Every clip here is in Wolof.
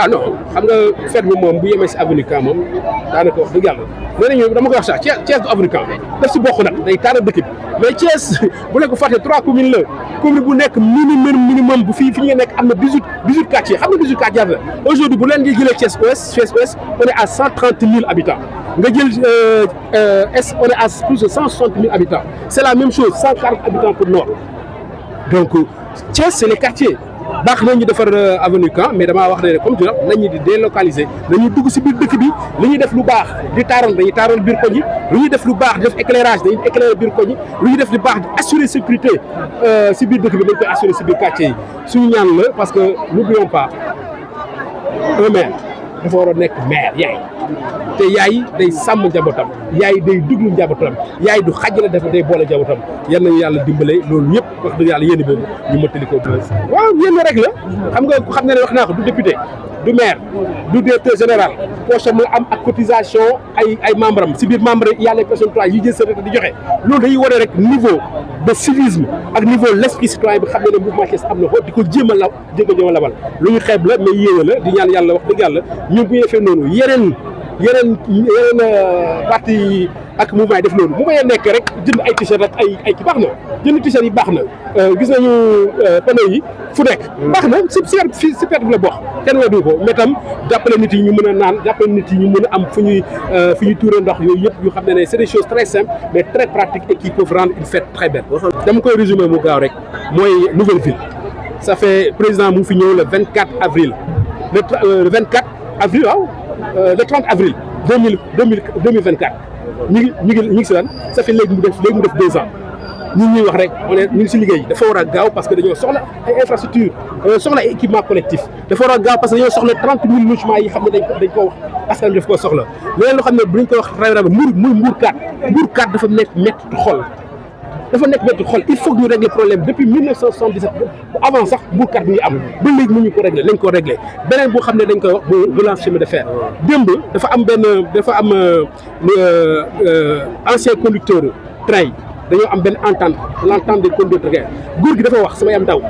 ah non xam nga fête bi moom bu yemee si avenue Caen moom daanaka wax dëgg yàlla nee nañu dama koy wax sax Thiès du avenue Caen daf si bokk nag day taaral dëkk bi mais Thiès bu leen ko fàtte 3 communes la commune bu nekk minimum bu fii fi ñu nekk am na 18 quartiers xam nga 18 quartiers la aujourd'hui bu leen ngi jëlee Thiès Ouest on est à 130 000 habitants nga jël est on est à plus de 160 000 habitants c'est la même chose 140 habitants pour Nord donc Thiès c'est les quartiers baax nañu defar avenue Caen mais damaa wax ne comme tu vois nañu di délocaliser nañu dugg si biir dëkk bi li ñuy def lu baax di taaral dañuy taaral biir koñ yi lu ñuy def lu baax di def éclairage dañuy éclairer biir koñ yi lu ñuy def lu baax di assurer sécurité si biir dëkk bi dañ koy assurer si biir quartier yi suñu ñaan la parce que n'oublions pas un maire dafa war a nekk maire yaay te yaay day sàmm njabootam yaay day déglu njabootam yaay du xàjjale dafa day boole njabootam yal nañu yàlla dimbale loolu yëpp wax dëgg yàlla yéen boobu ñu mëttali ko. waaw yéen rek la xam nga ku xam ne wax naa ko du député du maire du directeur général poche mu am ak cotisation ay membre am si biir membre yi yàlla personne trois yi jël sa retraite di joxe loolu dañuy wane rek niveau de civisme ak niveau l'esprit citoyen bi xam ne mouvement Thiès am na ko di ko jéem a labal lu ñu xeeb la mais yéene la di ñaan yàlla wax dëgg yàlla ñun bu ñu defee noonu yeneen parti ak mouvement yi def loolu bu may nekk rek jënd ay t-shirt ak ay ki baax na jënd t-shirt yi baax na gis nañu panneau yi fu nekk baax na si perte bi la bokk kenn weddu ko mais tam jàppale nit yi ñu mën a naan jàppale nit yi ñu mën a am fu ñuy tuuree ndox yooyu yëpp yu xam ne c'est des choses très simples mais très pratiques et qui peuvent rendre une fête très belle. dama koy résumer mu gaaw rek mooy nouvelle ville ça fait président mu fi ñëw le 24 avril le 24 avril waaw le 30 avril 2024 ñu ngi si lan ça fait léegi mu def 2 ans ñuy wax rek on est ñu ngi si liggéey dafa war a gaaw parce que dañoo soxla ay infrastructure soxla ay équipement collectif dafa war a gaaw parce que dañoo soxla 30 000 logements yi xam ne dañ ko wax askan daf koo soxla leneen loo xam ne bu ñu ko wax rajo Mbourkat dafa nekk métti xol il faut que ñu régler problème depuis 1977 avant sax Mbourkat bi ngi am ba léegi mu ñu ko régler nañ ko régler beneen boo xam ne dañ koy wax bu relance chemin de fer démb dafa am ancien conducteur train yi dañoo am benn l'entente des conducteurs train góor gi dafa wax sama yam daw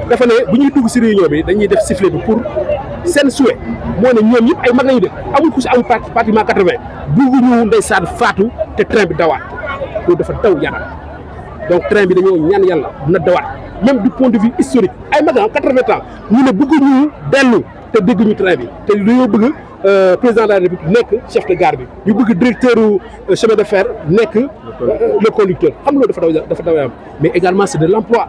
dafa ne bu ñuy dugg si réunion bi dañuy def sifflet bi pour seen souhait moo ne ñoom ñëpp ay mag lañu def amul ku si amul pratiquement 80 bugguñu ndeysaan faatu te train bi dawaat loolu dafa daw yaram donc train bi dañoo ñaan yàlla na dawaat même du point de vue historique ay mag 80 ans ñu ne bëgguñu dellu te dégguñu train bi te dañoo bëgg président de la République nekk chef de gare bi ñu bëgg directeur chemin de fer nekk le conducteur xam nga loolu dafa daw yaram mais également c'est de l'emploi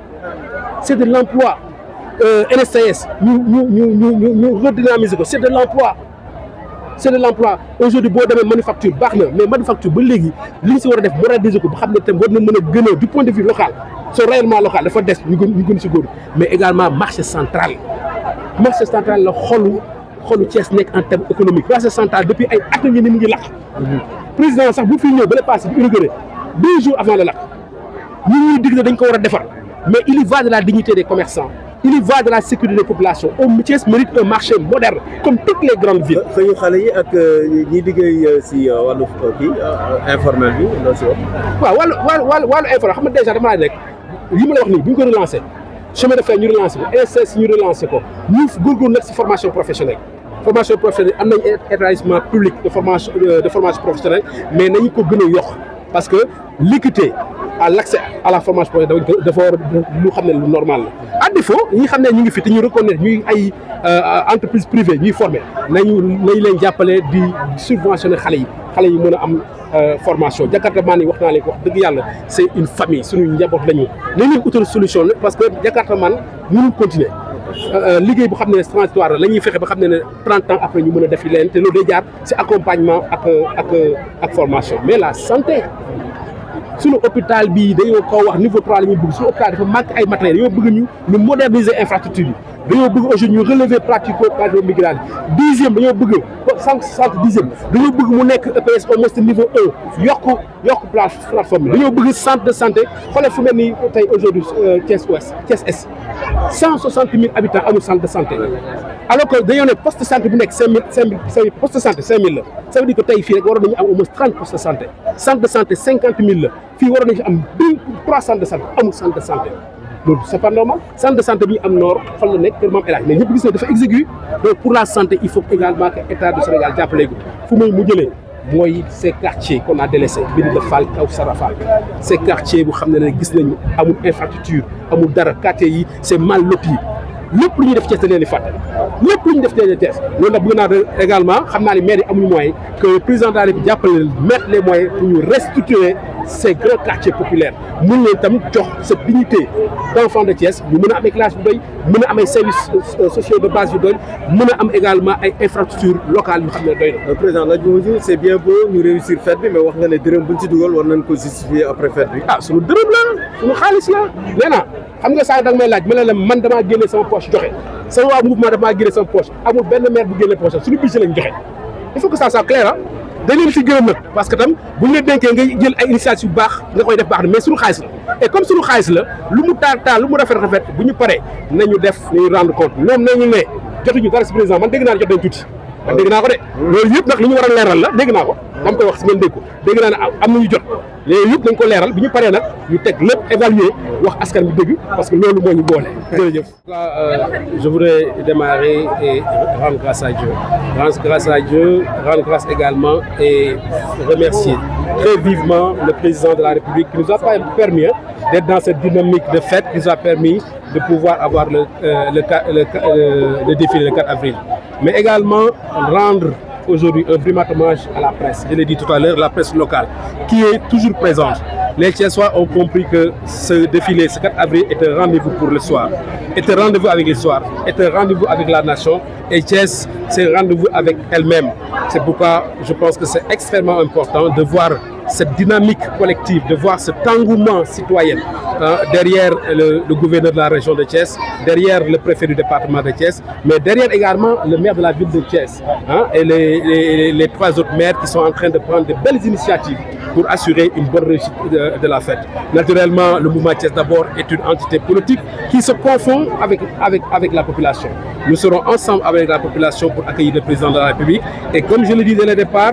NSTS ñu redynamiser ko c'est de l'emploi aujourd'hui boo demee manufacture baax na mais manufacture ba léegi li ñu si war a def moderniser ko ba xam ne tam war na mën a gën a du point de vue local son rayonnement local dafa des ñu gën si góor mais également marché central la xolu Thiès nekk en terme économique marché central depuis ay at ngi ni mu ngi lakk président sax bu fi ñëw ba la passé bi inauguré 2 jours avant le lakk ñuy dig ne dañ ko war a defar mais il y va de la dignité des commerçants il y va de la sécurité des populations Thiès mérite un marché moderne comme toutes les grandes villes. xëyu xale yi ak ñi liggéey si wàllu kii informel bi loolu si waaw wàllu informel xam nga déjà dama laaj rek li ma la wax nii bu ñu ko relancé chemin de fer ñu relancé ko NSTS ñu relancé ko ñu góorgóorlu nag si formation professionnelle am nañ établissement public de formation professionnelle mais nañu ko gën a yokk parce que l'équité à l'accès à la formation professionnelle dafa war lu xam ne lu normal la à défaut ñi xam ne ñu ngi fi te ñu reconnaître ñuy ay entreprise privée ñuy former nañ leen jàppale di subventionner xale yi mën a am formation Jakarta man yi wax naa leen ko wax dëgg yàlla c'est une famille suñu njaboot lañu nañu utal solution parce que Jakarta man mënul continuer liggéey bu xam ne transitoire la ñuy fexe ba xam ne 30 ans après ñu mën a def leen te loolu day jaar ci accompagnement ak formation mais la santé suñu hôpital bi dañoo ko wax niveau 3 la ñuy bëgg suñu hôpital dafa manque ay matériels dañoo bëgg ñu moderniser infrastructure yi dañoo bëgg aujourd'hui ñu relever pratico-migral dixième dañoo bëgg centre dixième dañoo bëgg mu nekk EPS au moins niveau 1 yokk plateforme bi dañoo bëgg centre de santé xoolal fu mel ni tey aujourd'hui Thiès Ouest Thiès Est 160 000 habitants amul centre de santé alors que dañoo ne poste de santé bu nekk 5000 poste de santé 5000 la ça veut dire que tey fii rek waroon nañu am au moins 30 postes de santé centre de santé 50 000 la fii waroon nañu am 3 centres de santé amul centre de santé loolu c'est pas normal centre de santé bi am nord fan la nekk kër Mame El Hadj mais ñëpp gis ne dafa exigu donc pour la santé il faut également que état du Sénégal jàppale ko fu muy mu jëlee mooy ces quartiers qu'on a délaissés Médina Fall Kawsara Fall ces quartiers bu xam ne gis nañu amul infrastructure amul dara quartiers yi c'est mal loti lépp lu ñuy def Thiès dañ leen di fàtte lépp lu ñu def Thiès loolu nag bëgg naa également xam naa ne maire yi amuñu moyen que le président de la République jàppale mettre les moyens pour ñu restructurer ces grands quartiers populaires mun leen tam jox cette dignité d'enfant de Thiès ñu mën a am éclairage bu doy mën a am ay services sociaux de base yu doy mën a am également ay infrastructures locales yu xam ne doy na. président laaj bi ma c'est bien beau ñu réussir fête bi mais wax nga ne dërëm buñ ci dugal war nañ ko justifier après fête bi. ah sunu dërëm la sunu xaalis la nee naa xam nga saa da nga may laaj ma ne la man damaa génne sama poche joxe sama waa mouvement damaa génne sama poche amul benn maire bu génne poche suñu budget lañ joxe il faut que ça soit clair ah dañ leen fi gërëm nag parce que tam bu ñu la dénkee nga jël ay initiative yu baax nga koy def baax na mais suñu xaalis la et comme suñu xaalis la lu mu taal lu mu rafet bu ñu paree nañu def nañu rendre compte ñoom nañu ne jotuñu dara si président man dégg naa ne jot nañ tuuti man dégg naa ko de loolu yëpp nag li ñu war a leeral la dégg naa ko dama koy wax si ngeen dégg ko dégg naa ne am nañu jot léegi yëpp dañ ko leeral bi ñu paree nag ñu teg lépp évaluer wax askan bi dëgg parce que loolu moo ñu boole jërëjëf. Je voudrais démarrer et rendre grâce à Dieu. Rendre grâce également et remercier très vivement le président de la République qui nous a permis d'être dans cette dynamique de fête, qui nous a permis de pouvoir avoir le défilé le 4 avril. Mais également rendre aujourd'hui un brillant hommage à la presse. Je l'ai dit tout à l'heure, la presse locale, qui est toujours présente. Les Thiessois ont compris que ce défilé, ce 4 avril, est un rendez-vous pour le soir, est un rendez-vous avec l'histoire, est un rendez-vous avec la nation. Et Thiès, c'est un rendez-vous avec elle-même. C'est pourquoi je pense que c'est extrêmement important de voir cette dynamique collective, de voir cet engouement citoyen derrière le gouverneur de la région de Thiès, derrière le préfet du département de Thiès, mais derrière également le maire de la ville de Thiès et les 3 autres maires qui sont en train de prendre de belles initiatives pour assurer une bonne réussite de la fête. Naturellement, le mouvement Thiès d'abord est une entité politique qui se confond avec la population. Nous serons ensemble avec la population pour accueillir le président de la République. Et comme je le dis dès le départ,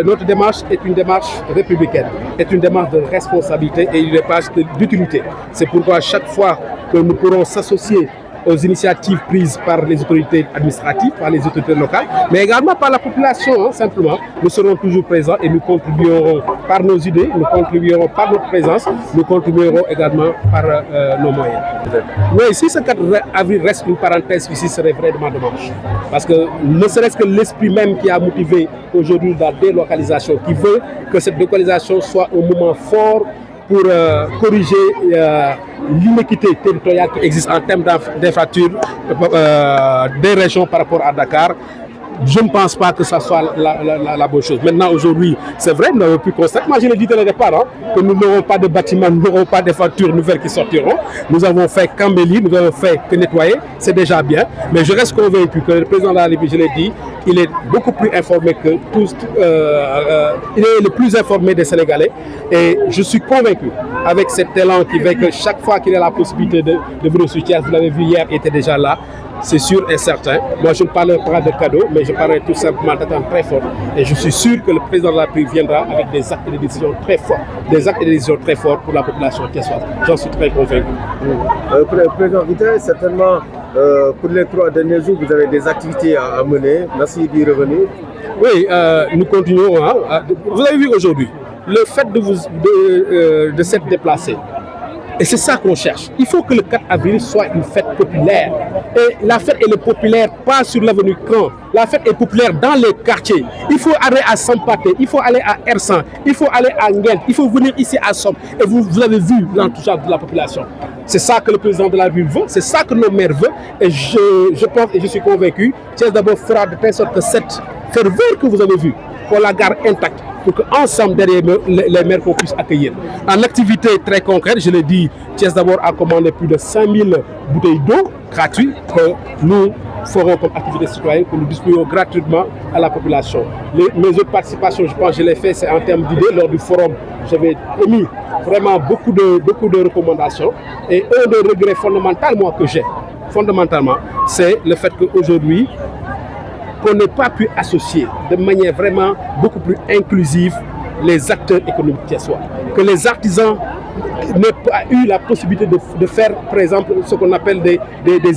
notre démarche est une démarche républicaine, est une démarche de responsabilité et une démarche d'utilité. C'est pourquoi chaque fois que nous pourrons s'associer aux initiatives prises par les autorités administratives, par les autorités locales, mais également par la population, simplement. Nous serons toujours présents et nous contribuerons par nos idées, nous contribuerons par notre présence, nous contribuerons également par nos moyens. Oui, si ce 4 avril reste une parenthèse ici, ce serait vraiment dommage. Parce que ne serait-ce que l'esprit même qui a motivé aujourd'hui la délocalisation, qui veut que cette délocalisation soit un moment fort pour corriger l'inéquité territoriale qui existe en termes d'infrastructures des régions par rapport à Dakar. Je ne pense pas que ça soit la bonne chose. Maintenant, aujourd'hui, c'est vrai, nous n'avons pu constater, moi je l'ai dit dès le départ, que nous n'aurons pas de bâtiments, nous n'aurons pas de factures nouvelles qui sortiront. Nous avons fait qu'embellir, nous n'avons fait que nettoyer, c'est déjà bien. Mais je reste convaincu que le président de la République, je l'ai dit, il est beaucoup plus informé que tous, il est le plus informé des Sénégalais. Et je suis convaincu, avec cet élan qui fait que chaque fois qu'il a la possibilité de venir sur Thiès, vous l'avez vu hier, il était déjà là. C'est sûr et certain. Moi, je ne parlerai pas de cadeaux, mais je parlerai tout simplement d'attentes très fortes. Et je suis sûr que le président de la République viendra avec des actes et des décisions très forts. Des actes et des décisions très forts pour la population thiessoise. J'en suis très convaincu. Président Vita, certainement, pour les 3 derniers jours, vous avez des activités à mener. Merci d'y revenir. Oui, nous continuons. Vous avez vu aujourd'hui, le fait de s'être déplacé, et c'est ça qu'on cherche. Il faut que le 4 avril soit une fête populaire. Et la fête elle est populaire pas sur l'avenue Caen. La fête est populaire dans les quartiers. Il faut aller à Sampaté, il faut aller à Ersan, il faut aller à Nguent, il faut venir ici à Somme. Et vous avez vu l'enthousiasme de la population. C'est ça que le président de la République veut, c'est ça que nos maires veulent. Et je pense et je suis convaincu, Thiès d'abord fera de telle sorte que cette ferveur que vous avez vue, qu'on la garde intacte, pour qu'ensemble derrière les maires qu'on puisse accueillir. En activité très concrète, je l'ai dit, Thiès d'abord a commandé plus de 5000 bouteilles d'eau gratuites que nous ferons comme activité citoyenne, que nous distribuons gratuitement à la population. Mes autres participations, je pense que je l'ai fait, c'est en termes d'idées. Lors du forum, j'avais émis vraiment beaucoup de recommandations. Et un des regrets fondamentaux, moi, que j'ai, fondamentalement, c'est le fait qu'aujourd'hui, qu'on n'ait pas pu associer de manière vraiment beaucoup plus inclusive les acteurs économiques thiessois. Que les artisans n'a pas eu la possibilité de faire, par exemple, ce qu'on appelle des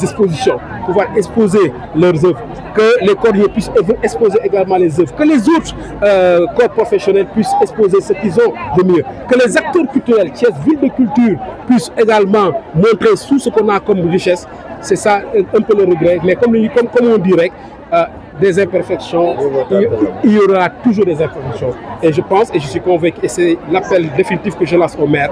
expositions, pouvoir exposer leurs œuvres, que les cordonniers puissent exposer également les œuvres, que les autres corps professionnels puissent exposer ce qu'ils ont de mieux, que les acteurs culturels, Thiès, ville de culture, puissent également montrer tout ce qu'on a comme richesse. C'est ça un peu le regret, mais comme on dirait, des imperfections, il y aura toujours des imperfections. Et je pense, et je suis convaincu, et c'est l'appel définitif que je lance au maire,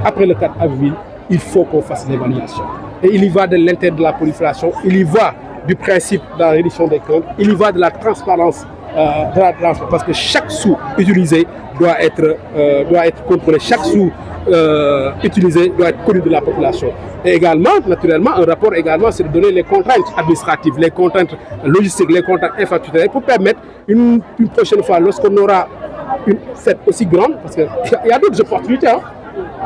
après le 4 avril, il faut qu'on fasse l'évaluation. Et il y va de l'intérêt de la prolifération, il y va du principe de la réduction des comptes, il y va de la transparence, parce que chaque sou utilisé doit être contrôlé, chaque sou utilisé doit être connu de la population. Et également, naturellement, un rapport également, c'est de donner les contraintes administratives, les contraintes logistiques, les contraintes infrastructurelles pour permettre une prochaine fois, lorsqu'on aura une fête aussi grande, parce qu'il y a d'autres opportunités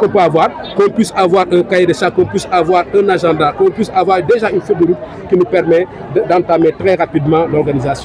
qu'on peut avoir, qu'on puisse avoir un cahier de charges, qu'on puisse avoir un agenda, qu'on puisse avoir déjà une feuille de route qui nous permet d'entamer très rapidement l'organisation.